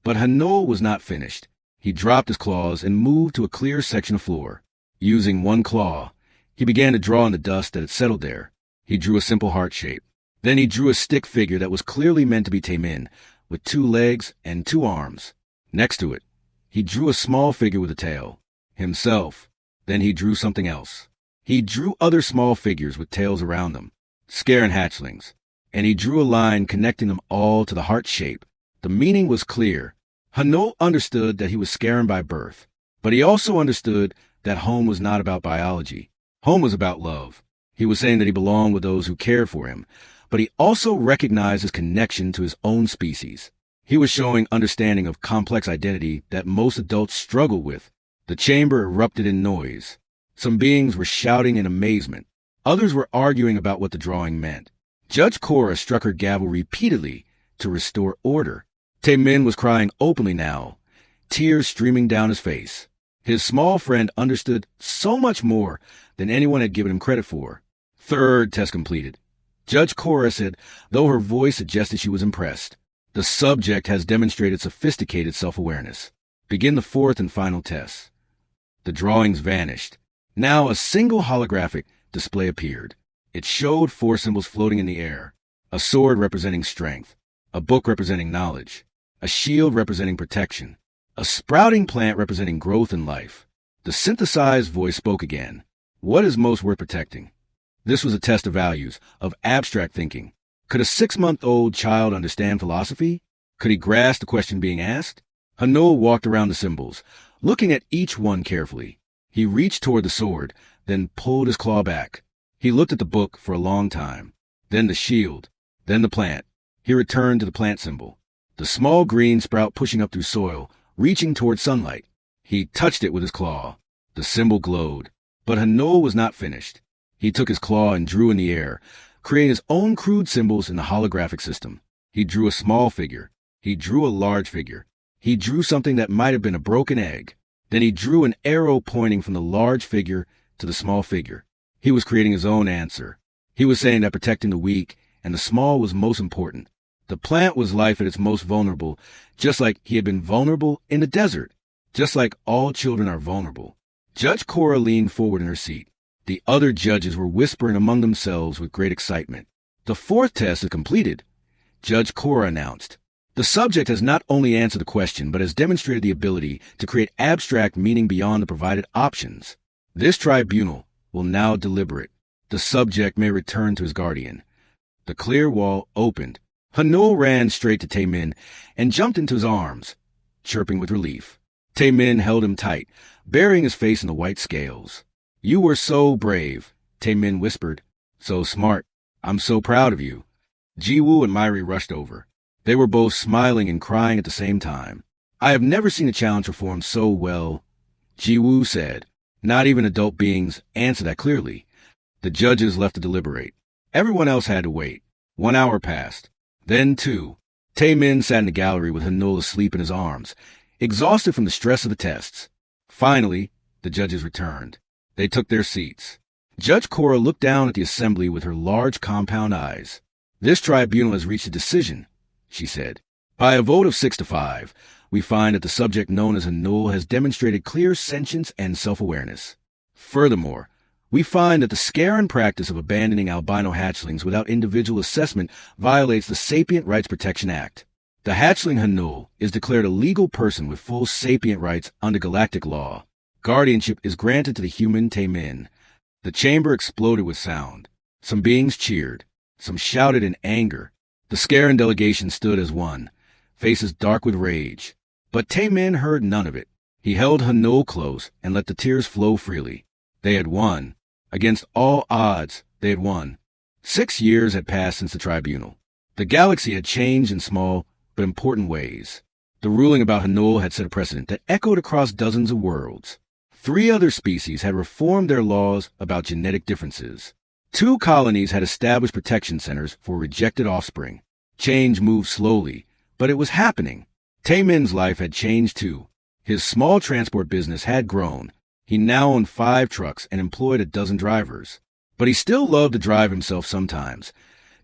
But Hanul was not finished. He dropped his claws and moved to a clear section of floor. Using one claw, he began to draw in the dust that had settled there. He drew a simple heart shape. Then he drew a stick figure that was clearly meant to be Taemin, with 2 legs and 2 arms. Next to it, he drew a small figure with a tail. Himself. Then he drew something else. He drew other small figures with tails around them, Scaran hatchlings, and he drew a line connecting them all to the heart shape. The meaning was clear. Hanul understood that he was Scaran by birth, but he also understood that home was not about biology. Home was about love. He was saying that he belonged with those who cared for him, but he also recognized his connection to his own species. He was showing understanding of complex identity that most adults struggle with. The chamber erupted in noise. Some beings were shouting in amazement. Others were arguing about what the drawing meant. Judge Cora struck her gavel repeatedly to restore order. Taemin was crying openly now, tears streaming down his face. His small friend understood so much more than anyone had given him credit for. Third test completed. Judge Cora said, though her voice suggested she was impressed. The subject has demonstrated sophisticated self-awareness. Begin the 4th and final test. The drawings vanished. Now a single holographic display appeared. It showed 4 symbols floating in the air. A sword representing strength. A book representing knowledge. A shield representing protection. A sprouting plant representing growth and life. The synthesized voice spoke again. What is most worth protecting? This was a test of values, of abstract thinking. Could a 6-month-old child understand philosophy? Could he grasp the question being asked? Hanul walked around the symbols, looking at each one carefully. He reached toward the sword, then pulled his claw back. He looked at the book for a long time, then the shield, then the plant. He returned to the plant symbol, the small green sprout pushing up through soil, reaching toward sunlight. He touched it with his claw. The symbol glowed. But Hanul was not finished. He took his claw and drew in the air, creating his own crude symbols in the holographic system. He drew a small figure. He drew a large figure. He drew something that might have been a broken egg. Then he drew an arrow pointing from the large figure to the small figure. He was creating his own answer. He was saying that protecting the weak and the small was most important. The plant was life at its most vulnerable, just like he had been vulnerable in the desert, just like all children are vulnerable. Judge Cora leaned forward in her seat. The other judges were whispering among themselves with great excitement. The 4th test is completed, Judge Cora announced. The subject has not only answered the question, but has demonstrated the ability to create abstract meaning beyond the provided options. This tribunal will now deliberate. The subject may return to his guardian. The clear wall opened. Hanul ran straight to Taemin and jumped into his arms, chirping with relief. Taemin held him tight, burying his face in the white scales. You were so brave, Taemin whispered. So smart. I'm so proud of you. Jiwoo and Myri rushed over. They were both smiling and crying at the same time. I have never seen a challenge performed so well, Jiwoo said. Not even adult beings answer that clearly. The judges left to deliberate. Everyone else had to wait. 1 hour passed. Then 2. Taemin sat in the gallery with Hanul asleep in his arms, exhausted from the stress of the tests. Finally, the judges returned. They took their seats. Judge Cora looked down at the assembly with her large compound eyes. This tribunal has reached a decision, she said. By a vote of 6-5, we find that the subject known as Hanul has demonstrated clear sentience and self-awareness. Furthermore, we find that the Scaran practice of abandoning albino hatchlings without individual assessment violates the Sapient Rights Protection Act. The hatchling Hanul is declared a legal person with full sapient rights under galactic law. Guardianship is granted to the human Taemin. The chamber exploded with sound. Some beings cheered. Some shouted in anger. The Scaran delegation stood as one, faces dark with rage. But Taemin heard none of it. He held Hanul close and let the tears flow freely. They had won. Against all odds, they had won. 6 years had passed since the tribunal. The galaxy had changed in small but important ways. The ruling about Hanul had set a precedent that echoed across dozens of worlds. 3 other species had reformed their laws about genetic differences. 2 colonies had established protection centers for rejected offspring. Change moved slowly, but it was happening. Taemin's life had changed too. His small transport business had grown. He now owned 5 trucks and employed a dozen drivers. But he still loved to drive himself sometimes,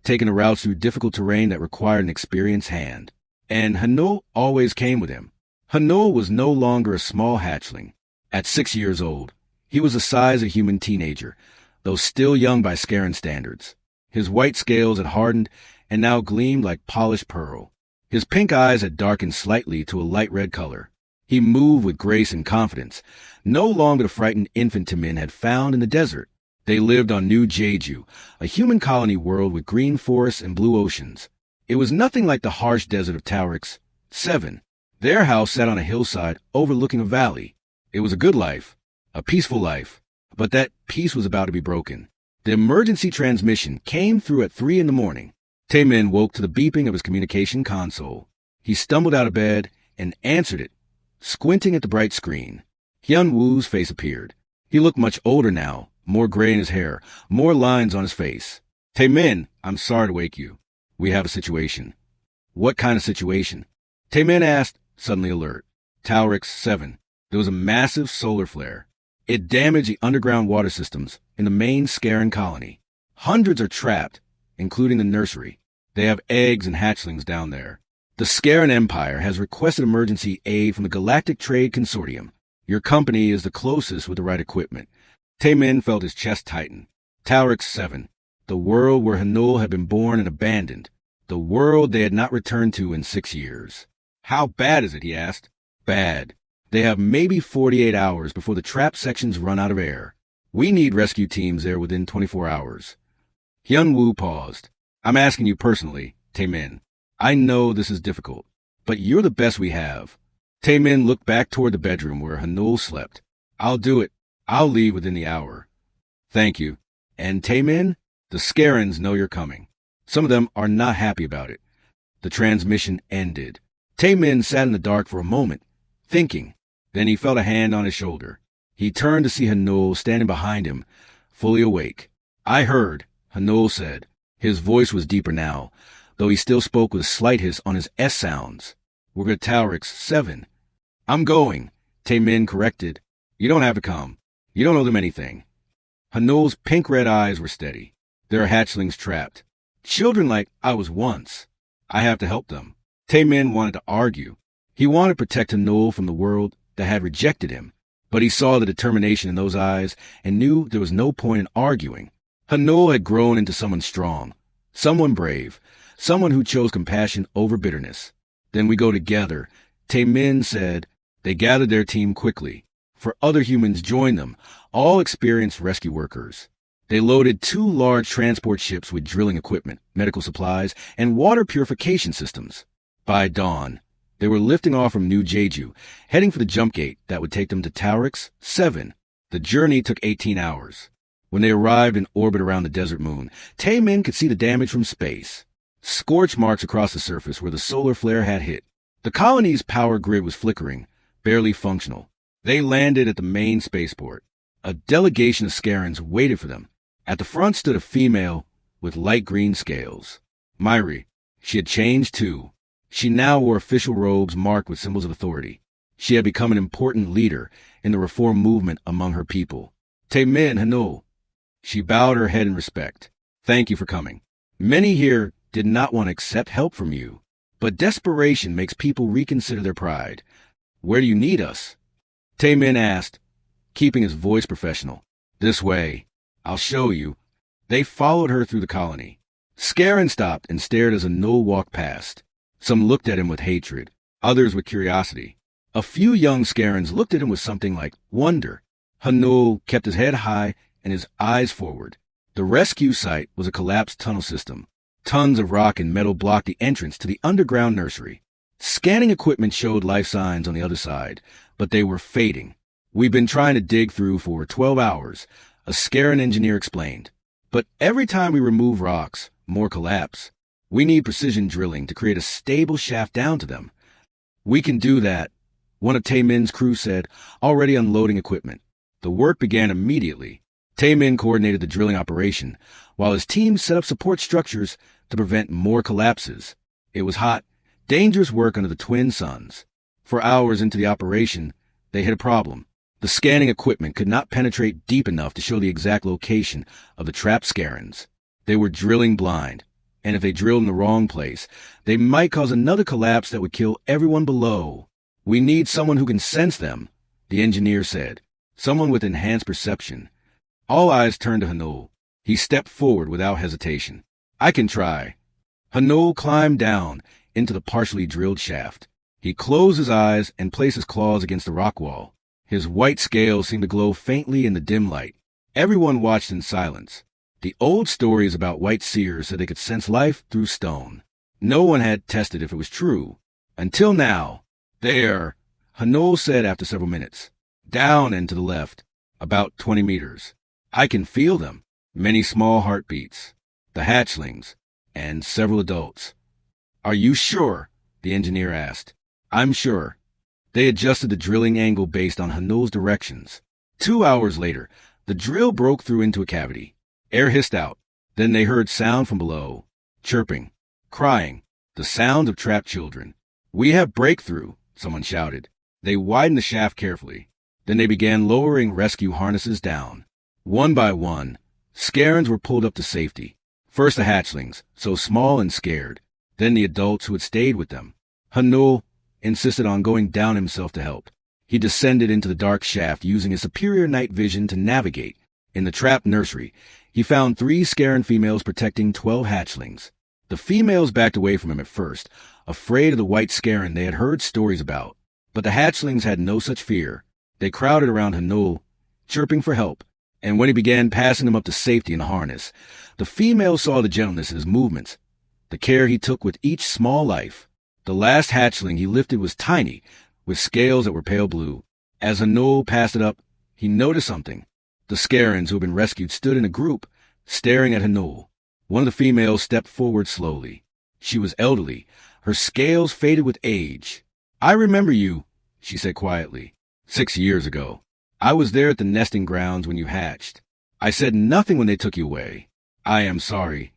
taking the routes through difficult terrain that required an experienced hand. And Hanul always came with him. Hanul was no longer a small hatchling. At 6 years old, he was the size of a human teenager, though still young by Scaran standards. His white scales had hardened and now gleamed like polished pearl. His pink eyes had darkened slightly to a light red color. He moved with grace and confidence, no longer the frightened infant Timin had found in the desert. They lived on New Jeju, a human colony world with green forests and blue oceans. It was nothing like the harsh desert of Taurix 7. Their house sat on a hillside overlooking a valley. It was a good life, a peaceful life, but that peace was about to be broken. The emergency transmission came through at 3 in the morning. Taemin woke to the beeping of his communication console. He stumbled out of bed and answered it, squinting at the bright screen. Hyun Woo's face appeared. He looked much older now, more gray in his hair, more lines on his face. Taemin, I'm sorry to wake you. We have a situation. What kind of situation? Taemin asked, suddenly alert. Taurix 7. There was a massive solar flare. It damaged the underground water systems in the main Scaran colony. Hundreds are trapped, including the nursery. They have eggs and hatchlings down there. The Scaran Empire has requested emergency aid from the Galactic Trade Consortium. Your company is the closest with the right equipment. Taemin felt his chest tighten. Taurix 7. The world where Hanul had been born and abandoned. The world they had not returned to in 6 years. How bad is it, he asked. Bad. They have maybe 48 hours before the trap sections run out of air. We need rescue teams there within 24 hours. Hyun Woo paused. I'm asking you personally, Taemin. I know this is difficult, but you're the best we have. Taemin looked back toward the bedroom where Hanul slept. I'll do it. I'll leave within the hour. Thank you. And Taemin, the Scarans know you're coming. Some of them are not happy about it. The transmission ended. Taemin sat in the dark for a moment, thinking. Then he felt a hand on his shoulder. He turned to see Hanul standing behind him, fully awake. I heard, Hanul said. His voice was deeper now, though he still spoke with a slight hiss on his S sounds. We're at Taurix 7. I'm going, Taemin corrected. You don't have to come. You don't owe them anything. Hanul's pink-red eyes were steady. There are hatchlings trapped. Children like I was once. I have to help them. Taemin wanted to argue. He wanted to protect Hanul from the world that had rejected him, but he saw the determination in those eyes and knew there was no point in arguing. Hanul had grown into someone strong, someone brave, someone who chose compassion over bitterness. Then we go together, Taemin said. They gathered their team quickly, for other humans joined them, all experienced rescue workers. They loaded 2 large transport ships with drilling equipment, medical supplies, and water purification systems. By dawn, they were lifting off from New Jeju, heading for the jump gate that would take them to Taurix 7. The journey took 18 hours. When they arrived in orbit around the desert moon, Taemin could see the damage from space. Scorch marks across the surface where the solar flare had hit. The colony's power grid was flickering, barely functional. They landed at the main spaceport. A delegation of Scarans waited for them. At the front stood a female with light green scales. Myri. She had changed too. She now wore official robes marked with symbols of authority. She had become an important leader in the reform movement among her people. Taemin Hanul. She bowed her head in respect. Thank you for coming. Many here did not want to accept help from you, but desperation makes people reconsider their pride. Where do you need us? Taemin asked, keeping his voice professional. This way. I'll show you. They followed her through the colony. Scaran stopped and stared as Hanul walked past. Some looked at him with hatred, others with curiosity. A few young Scarans looked at him with something like wonder. Hanul kept his head high and his eyes forward. The rescue site was a collapsed tunnel system. Tons of rock and metal blocked the entrance to the underground nursery. Scanning equipment showed life signs on the other side, but they were fading. We've been trying to dig through for 12 hours, a Scaran engineer explained. But every time we remove rocks, more collapse. We need precision drilling to create a stable shaft down to them. We can do that, one of Taemin's crew said, already unloading equipment. The work began immediately. Taemin coordinated the drilling operation, while his team set up support structures to prevent more collapses. It was hot, dangerous work under the twin suns. For hours into the operation, they hit a problem. The scanning equipment could not penetrate deep enough to show the exact location of the trapped Scarans. They were drilling blind. And if they drilled in the wrong place, they might cause another collapse that would kill everyone below. We need someone who can sense them, the engineer said. Someone with enhanced perception. All eyes turned to Hanul. He stepped forward without hesitation. I can try. Hanul climbed down into the partially drilled shaft. He closed his eyes and placed his claws against the rock wall. His white scales seemed to glow faintly in the dim light. Everyone watched in silence. The old stories about white seers said they could sense life through stone. No one had tested if it was true. Until now. There, Hanul said after several minutes. Down and to the left. About 20 meters. I can feel them. Many small heartbeats. The hatchlings. And several adults. Are you sure? The engineer asked. I'm sure. They adjusted the drilling angle based on Hanul's directions. 2 hours later, the drill broke through into a cavity. Air hissed out. Then they heard sound from below. Chirping. Crying. The sound of trapped children. We have breakthrough, someone shouted. They widened the shaft carefully. Then they began lowering rescue harnesses down. One by one, Scarens were pulled up to safety. First the hatchlings, so small and scared. Then the adults who had stayed with them. Hanul insisted on going down himself to help. He descended into the dark shaft using his superior night vision to navigate. In the trapped nursery, he found 3 Scaren females protecting 12 hatchlings. The females backed away from him at first, afraid of the white Scaren they had heard stories about. But the hatchlings had no such fear. They crowded around Hanul, chirping for help. And when he began passing them up to safety in the harness, the females saw the gentleness in his movements, the care he took with each small life. The last hatchling he lifted was tiny, with scales that were pale blue. As Hanul passed it up, he noticed something. The Scarens who had been rescued stood in a group, staring at Hanul. One of the females stepped forward slowly. She was elderly, her scales faded with age. I remember you, she said quietly. 6 years ago. I was there at the nesting grounds when you hatched. I said nothing when they took you away. I am sorry.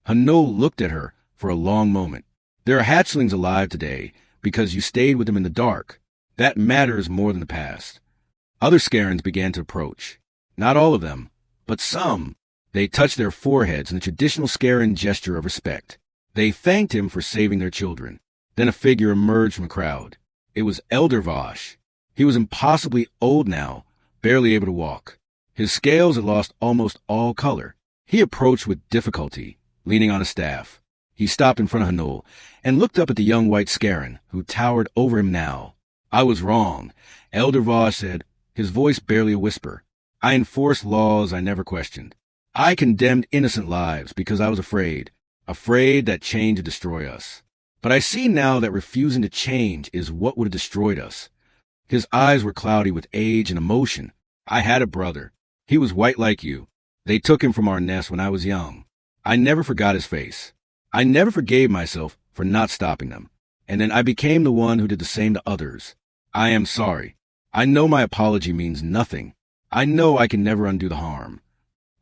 Hanul looked at her for a long moment. There are hatchlings alive today because you stayed with them in the dark. That matters more than the past. Other Scarens began to approach. Not all of them, but some. They touched their foreheads in the traditional Scaren gesture of respect. They thanked him for saving their children. Then a figure emerged from the crowd. It was Elder Vosh. He was impossibly old now, barely able to walk. His scales had lost almost all color. He approached with difficulty, leaning on a staff. He stopped in front of Hanul and looked up at the young white Scaren, who towered over him now. I was wrong, Elder Vosh said, his voice barely a whisper. I enforced laws I never questioned. I condemned innocent lives because I was afraid that change would destroy us. But I see now that refusing to change is what would have destroyed us. His eyes were cloudy with age and emotion. I had a brother. He was white like you. They took him from our nest when I was young. I never forgot his face. I never forgave myself for not stopping them. And then I became the one who did the same to others. I am sorry. I know my apology means nothing. I know I can never undo the harm.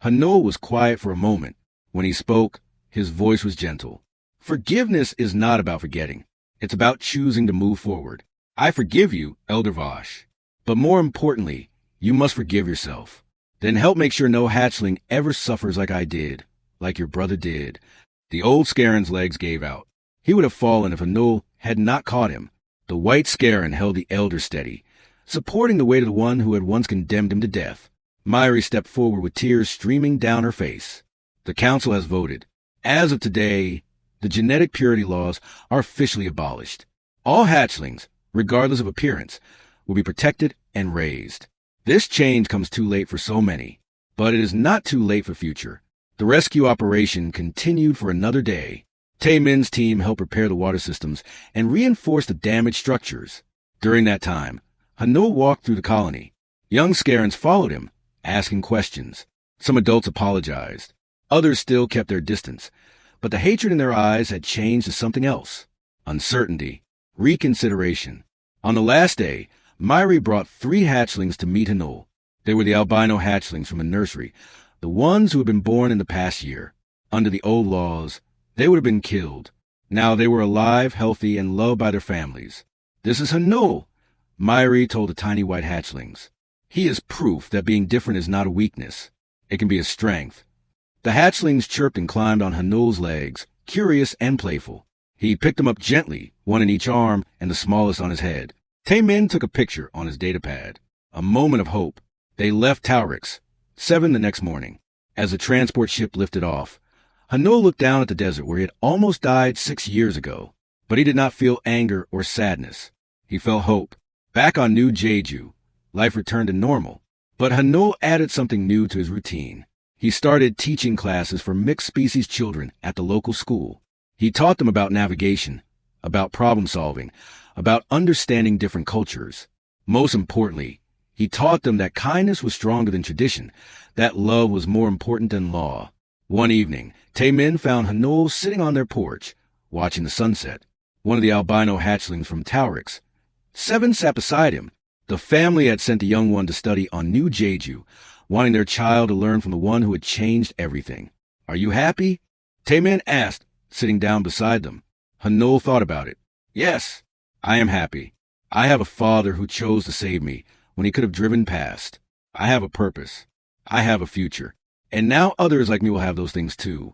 Hanul was quiet for a moment. When he spoke, his voice was gentle. Forgiveness is not about forgetting. It's about choosing to move forward. I forgive you, Elder Vosh. But more importantly, you must forgive yourself. Then help make sure no hatchling ever suffers like I did, like your brother did. The old Scaren's legs gave out. He would have fallen if Hanul had not caught him. The white Scaren held the elder steady, supporting the weight of the one who had once condemned him to death. Myri stepped forward with tears streaming down her face. The council has voted. As of today, the genetic purity laws are officially abolished. All hatchlings, regardless of appearance, will be protected and raised. This change comes too late for so many, but it is not too late for future. The rescue operation continued for another day. Taemin's team helped repair the water systems and reinforce the damaged structures. During that time, Hanul walked through the colony. Young Scarens followed him, asking questions. Some adults apologized. Others still kept their distance, but the hatred in their eyes had changed to something else. Uncertainty. Reconsideration. On the last day, Myri brought 3 hatchlings to meet Hanul. They were the albino hatchlings from the nursery, the ones who had been born in the past year. Under the old laws, they would have been killed. Now they were alive, healthy, and loved by their families. This is Hanul, Myri told the tiny white hatchlings. He is proof that being different is not a weakness. It can be a strength. The hatchlings chirped and climbed on Hanul's legs, curious and playful. He picked them up gently, one in each arm and the smallest on his head. Taemin took a picture on his datapad. A moment of hope. They left Taurix, 7 the next morning. As the transport ship lifted off, Hanul looked down at the desert where he had almost died 6 years ago. But he did not feel anger or sadness. He felt hope. Back on New Jeju, life returned to normal. But Hanul added something new to his routine. He started teaching classes for mixed-species children at the local school. He taught them about navigation, about problem-solving, about understanding different cultures. Most importantly, he taught them that kindness was stronger than tradition, that love was more important than law. One evening, Taemin found Hanul sitting on their porch, watching the sunset. One of the albino hatchlings from Taurix. 7 sat beside him. The family had sent the young one to study on New Jeju, wanting their child to learn from the one who had changed everything. "Are you happy?" Taemin asked, sitting down beside them. Hanul thought about it. "Yes, I am happy. I have a father who chose to save me when he could have driven past. I have a purpose. I have a future. And now others like me will have those things too."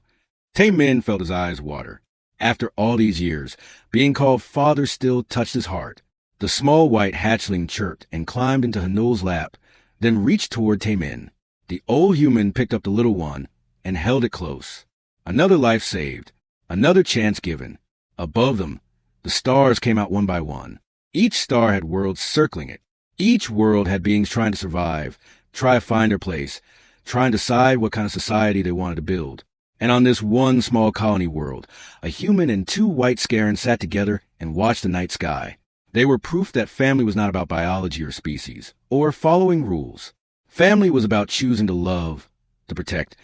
Taemin felt his eyes water. After all these years, being called father still touched his heart. The small white hatchling chirped and climbed into Hanul's lap, then reached toward Taemin. The old human picked up the little one and held it close. Another life saved, another chance given. Above them, the stars came out one by one. Each star had worlds circling it. Each world had beings trying to survive, try to find their place, trying to decide what kind of society they wanted to build. And on this one small colony world, a human and 2 white Scarens sat together and watched the night sky. They were proof that family was not about biology or species, or following rules. Family was about choosing to love, to protect,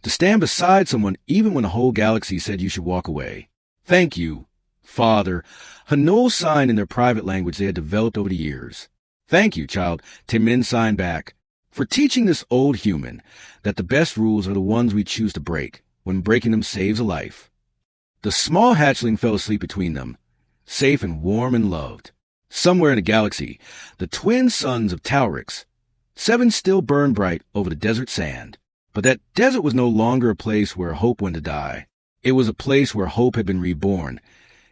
to stand beside someone even when the whole galaxy said you should walk away. "Thank you, Father," Hanul signed in their private language they had developed over the years. "Thank you, child," Taemin signed back, "for teaching this old human that the best rules are the ones we choose to break, when breaking them saves a life." The small hatchling fell asleep between them, safe and warm and loved. Somewhere in the galaxy, the twin suns of Taurix, 7 still burned bright over the desert sand. But that desert was no longer a place where hope went to die. It was a place where hope had been reborn,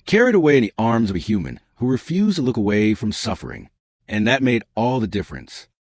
carried away in the arms of a human who refused to look away from suffering. And that made all the difference.